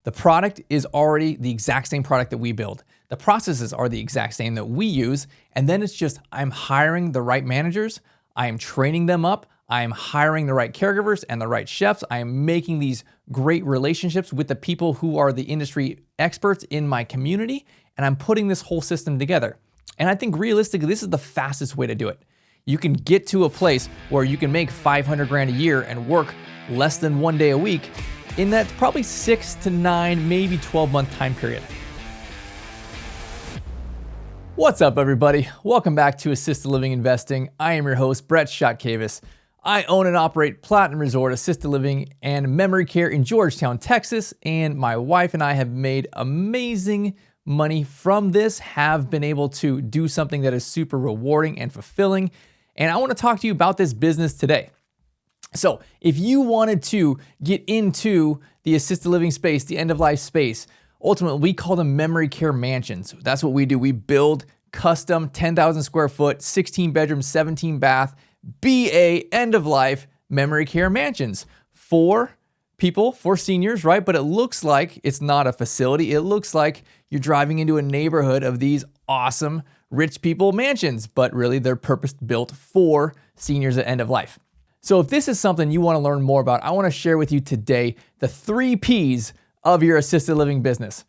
The product is already the exact same product that we build. The processes are the exact same that we use. And then it's just, I'm hiring the right managers. I am training them up. I am hiring the right caregivers and the right chefs. I am making these great relationships with the people who are the industry experts in my community. And I'm putting this whole system together. And I think realistically, this is the fastest way to do it. You can get to a place where you can make 500 grand a year and work less than 1 day a week in that probably 6 to 9, maybe 12-month time period. What's up, everybody? Welcome back to Assisted Living Investing. I am your host, Brett Shotkavis. I own and operate Platinum Resort Assisted Living and Memory Care in Georgetown, Texas, and my wife and I have made amazing money from this, have been able to do something that is super rewarding and fulfilling, and I want to talk to you about this business today. So if you wanted to get into the assisted living space, the end-of-life space, ultimately we call them memory care mansions. That's what we do. We build custom 10,000 square foot, 16 bedroom, 17 bath, BA end-of-life memory care mansions for people, for seniors, right? But it looks like it's not a facility. It looks like you're driving into a neighborhood of these awesome rich people mansions, but really they're purpose-built for seniors at end of life. So if this is something you want to learn more about, I want to share with you today the 3 Ps of your assisted living business.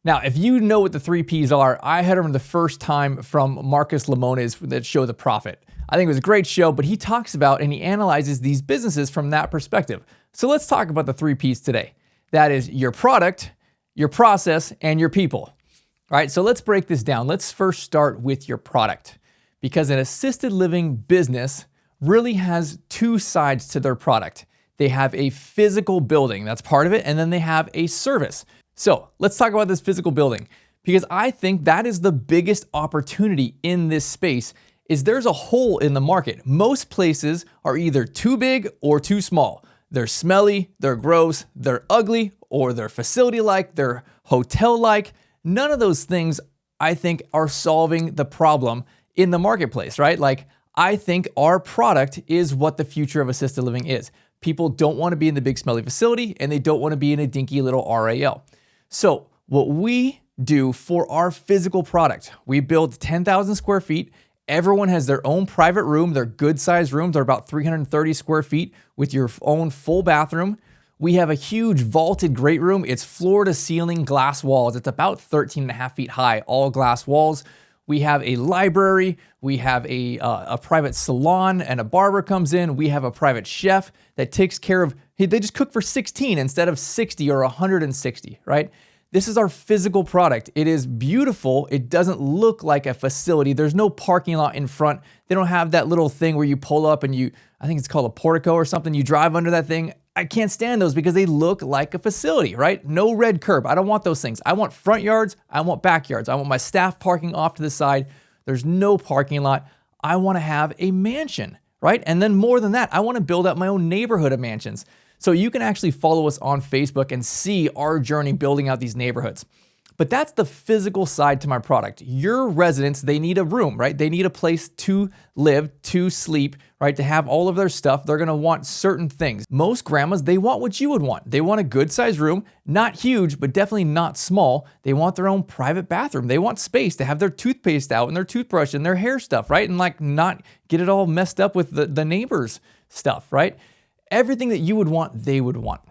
Now, if you know what the 3 Ps are, I heard them the first time from Marcus Lemonis that show The Profit. I think it was a great show, but he talks about and he analyzes these businesses from that perspective. So let's talk about the 3 Ps today. That is your product, your process, and your people. All right, so let's break this down. Let's first start with your product, because an assisted living business really has 2 sides to their product. They have a physical building, that's part of it, and then they have a service. So let's talk about this physical building, because I think that is the biggest opportunity in this space. Is there's a hole in the market. Most places are either too big or too small. They're smelly, they're gross, they're ugly, or they're facility-like, they're hotel-like. None of those things, I think, are solving the problem in the marketplace, right? Like, I think our product is what the future of assisted living is. People don't want to be in the big smelly facility, and they don't want to be in a dinky little RAL. So what we do for our physical product, we build 10,000 square feet. Everyone has their own private room. They're good sized rooms. They're about 330 square feet with your own full bathroom. We have a huge vaulted great room. It's floor to ceiling glass walls. It's about 13 and a half feet high, all glass walls. We have a library, we have a private salon, and a barber comes in. We have a private chef that takes care of, they just cook for 16 instead of 60 or 160, right? This is our physical product. It is beautiful. It doesn't look like a facility. There's no parking lot in front. They don't have that little thing where you pull up and I think it's called a portico or something. You drive under that thing. I can't stand those because they look like a facility, right? No red curb. I don't want those things. I want front yards. I want backyards. I want my staff parking off to the side. There's no parking lot. I want to have a mansion, right? And then more than that, I want to build out my own neighborhood of mansions. So you can actually follow us on Facebook and see our journey building out these neighborhoods. But that's the physical side to my product. Your residents, they need a room, right? They need a place to live, to sleep, right? To have all of their stuff. They're gonna want certain things. Most grandmas, they want what you would want. They want a good sized room, not huge, but definitely not small. They want their own private bathroom. They want space to have their toothpaste out and their toothbrush and their hair stuff, right? And like not get it all messed up with the neighbors' stuff, right? Everything that you would want, they would want.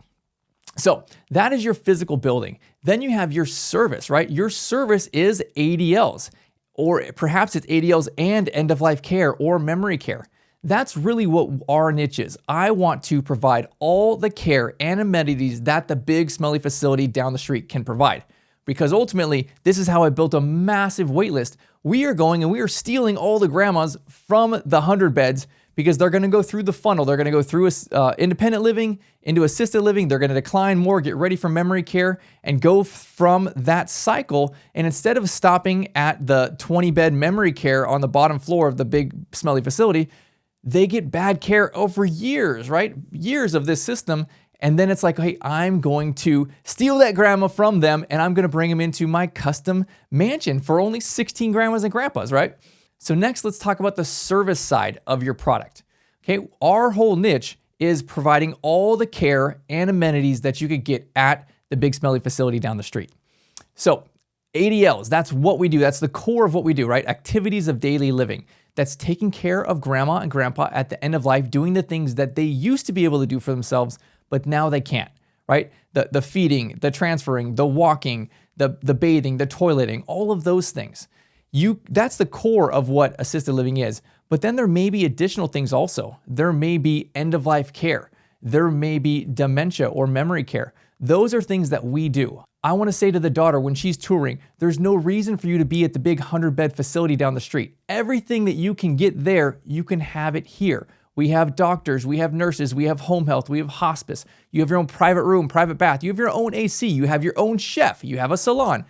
So that is your physical building. Then you have your service, right? Your service is ADLs, or perhaps it's ADLs and end-of-life care or memory care. That's really what our niche is. I want to provide all the care and amenities that the big smelly facility down the street can provide. Because ultimately, this is how I built a massive wait list. We are going and we are stealing all the grandmas from the 100 beds because they're going to go through the funnel. They're going to go through independent living into assisted living. They're going to decline more, get ready for memory care, and go from that cycle. And instead of stopping at the 20-bed memory care on the bottom floor of the big smelly facility, they get bad care over years, right? Years of this system. And then it's like, hey, I'm going to steal that grandma from them and I'm going to bring them into my custom mansion for only 16 grandmas and grandpas, right? So next, let's talk about the service side of your product. Okay, our whole niche is providing all the care and amenities that you could get at the big smelly facility down the street. So ADLs, that's what we do. That's the core of what we do, right? Activities of daily living. That's taking care of grandma and grandpa at the end of life, doing the things that they used to be able to do for themselves, but now they can't, right? The feeding, the transferring, the walking, the bathing, the toileting, all of those things. That's the core of what assisted living is. But then there may be additional things also. There may be end-of-life care. There may be dementia or memory care. Those are things that we do. I want to say to the daughter when she's touring, there's no reason for you to be at the big 100-bed facility down the street. Everything that you can get there, you can have it here. We have doctors, we have nurses, we have home health, we have hospice. You have your own private room, private bath. You have your own AC. You have your own chef. You have a salon.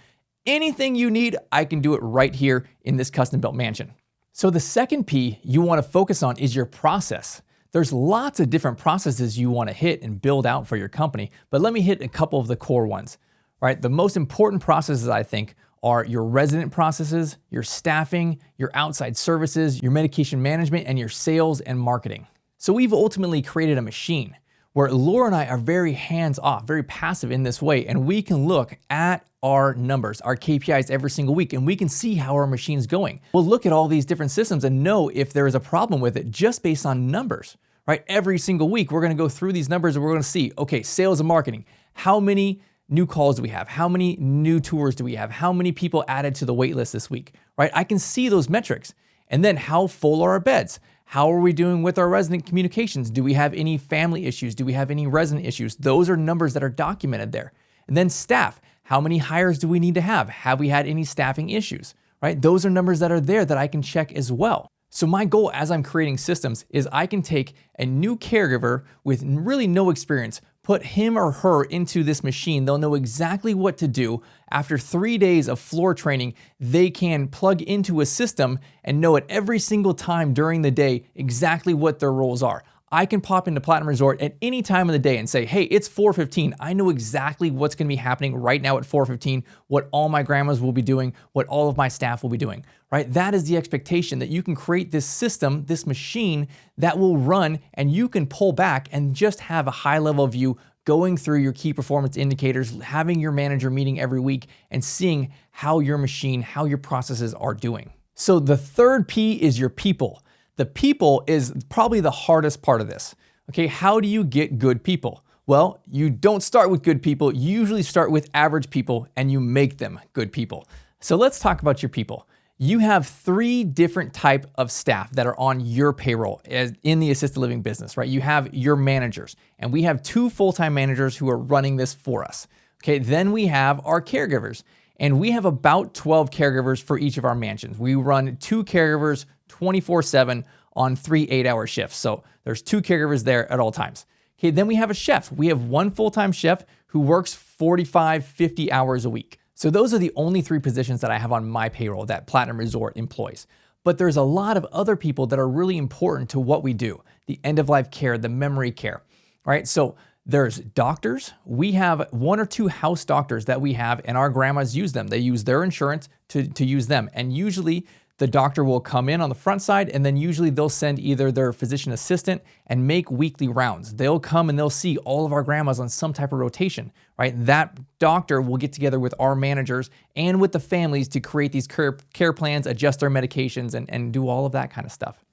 Anything you need, I can do it right here in this custom-built mansion. So the second P you want to focus on is your process. There's lots of different processes you want to hit and build out for your company, but let me hit a couple of the core ones. Right? The most important processes, I think, are your resident processes, your staffing, your outside services, your medication management, and your sales and marketing. So we've ultimately created a machine where Laura and I are very hands-off, very passive in this way, and we can look at our numbers, our KPIs every single week, and we can see how our machine's going. We'll look at all these different systems and know if there is a problem with it just based on numbers, right? Every single week, we're gonna go through these numbers and we're gonna see, okay, sales and marketing, how many new calls do we have? How many new tours do we have? How many people added to the wait list this week, right? I can see those metrics. And then how full are our beds? How are we doing with our resident communications? Do we have any family issues? Do we have any resident issues? Those are numbers that are documented there. And then staff, how many hires do we need to have? Have we had any staffing issues, right? Those are numbers that are there that I can check as well. So my goal as I'm creating systems is I can take a new caregiver with really no experience, put him or her into this machine. They'll know exactly what to do. After 3 days of floor training, they can plug into a system and know at every single time during the day exactly what their roles are. I can pop into Platinum Resort at any time of the day and say, hey, it's 4:15. I know exactly what's gonna be happening right now at 4:15, what all my grandmas will be doing, what all of my staff will be doing, right? That is the expectation, that you can create this system, this machine that will run and you can pull back and just have a high level view going through your key performance indicators, having your manager meeting every week and seeing how your machine, how your processes are doing. So the third P is your people. The people is probably the hardest part of this. Okay, how do you get good people? Well, you don't start with good people. You usually start with average people and you make them good people. So let's talk about your people. You have 3 different type of staff that are on your payroll in the assisted living business, right? You have your managers, and we have 2 full-time managers who are running this for us. Okay, then we have our caregivers, and we have about 12 caregivers for each of our mansions. We run 2 caregivers 24/7 on 3 8-hour shifts. So there's 2 caregivers there at all times. Okay, then we have a chef. We have 1 full-time chef who works 45, 50 hours a week. So those are the only 3 positions that I have on my payroll that Platinum Resort employs. But there's a lot of other people that are really important to what we do. The end-of-life care, the memory care, right? So there's doctors. We have 1 or 2 house doctors that we have, and our grandmas use them. They use their insurance to use them. And usually the doctor will come in on the front side, and then usually they'll send either their physician assistant and make weekly rounds. They'll come and they'll see all of our grandmas on some type of rotation, right? That doctor will get together with our managers and with the families to create these care plans, adjust their medications, and do all of that kind of stuff.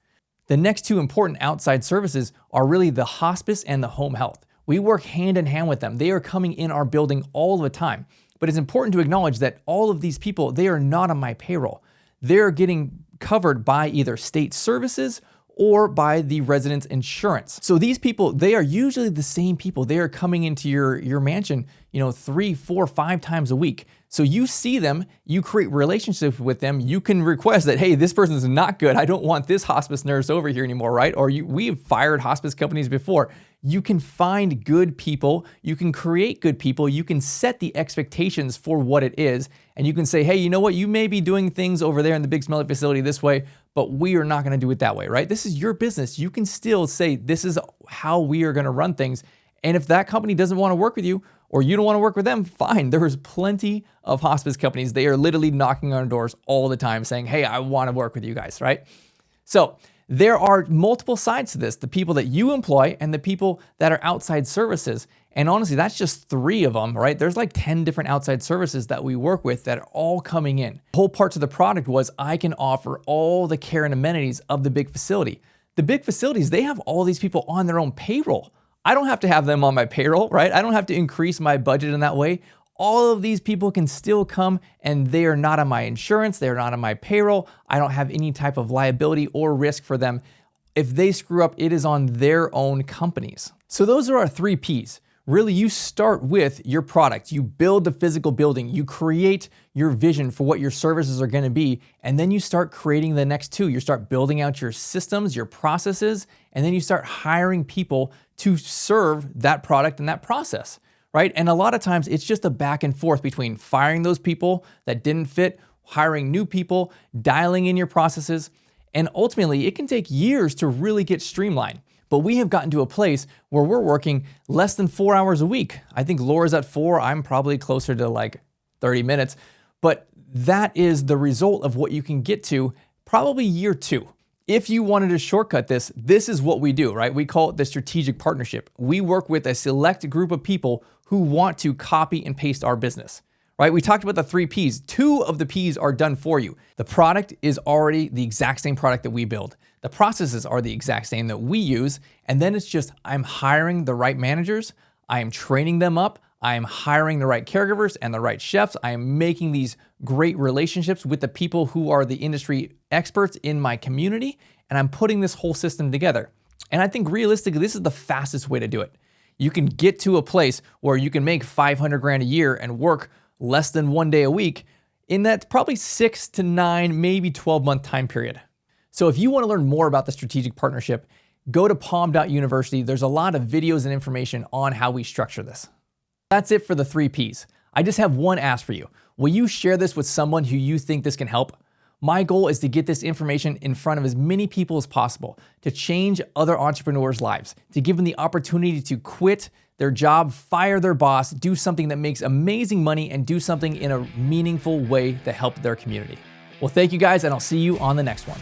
The next 2 important outside services are really the hospice and the home health. We work hand in hand with them. They are coming in our building all the time. But it's important to acknowledge that all of these people, they are not on my payroll. They're getting covered by either state services or by the resident's insurance. So these people, they are usually the same people. They are coming into your mansion, 3, 4, 5 times a week. So you see them, you create relationships with them. You can request that, hey, this person is not good. I don't want this hospice nurse over here anymore, right? Or we've fired hospice companies before. You can find good people, you can create good people, you can set the expectations for what it is, and you can say, hey, you know what, you may be doing things over there in the big smelly facility this way, but we are not gonna do it that way, right? This is your business. You can still say, this is how we are gonna run things. And if that company doesn't wanna work with you, or you don't wanna work with them, fine. There's plenty of hospice companies. They are literally knocking on doors all the time saying, hey, I wanna work with you guys, right? So There are multiple sides to this, the people that you employ and the people that are outside services. And honestly, that's just 3 of them, right? There's like 10 different outside services that we work with that are all coming in. The whole part to the product was I can offer all the care and amenities of the big facility. The big facilities, they have all these people on their own payroll. I don't have to have them on my payroll, right? I don't have to increase my budget in that way. All of these people can still come and they are not on my insurance. They're not on my payroll. I don't have any type of liability or risk for them. If they screw up, it is on their own companies. So those are our 3 Ps. Really, you start with your product. You build the physical building. You create your vision for what your services are going to be. And then you start creating the next 2. You start building out your systems, your processes, and then you start hiring people to serve that product and that process, right? And a lot of times it's just a back and forth between firing those people that didn't fit, hiring new people, dialing in your processes. And ultimately, it can take years to really get streamlined. But we have gotten to a place where we're working less than 4 hours a week. I think Laura's at 4. I'm probably closer to like 30 minutes. But that is the result of what you can get to probably year 2. If you wanted to shortcut this, this is what we do, right? We call it the strategic partnership. We work with a select group of people who want to copy and paste our business, right? We talked about the 3 Ps. 2 of the Ps are done for you. The product is already the exact same product that we build. The processes are the exact same that we use. And then it's just, I'm hiring the right managers. I am training them up. I am hiring the right caregivers and the right chefs. I am making these great relationships with the people who are the industry experts in my community. And I'm putting this whole system together. And I think realistically, this is the fastest way to do it. You can get to a place where you can make 500 grand a year and work less than 1 day a week in that probably 6 to 9, maybe 12-month time period. So if you want to learn more about the strategic partnership, go to palm.university. There's a lot of videos and information on how we structure this. That's it for the 3 Ps. I just have one ask for you. Will you share this with someone who you think this can help? My goal is to get this information in front of as many people as possible, to change other entrepreneurs' lives, to give them the opportunity to quit their job, fire their boss, do something that makes amazing money, and do something in a meaningful way to help their community. Well, thank you guys, and I'll see you on the next one.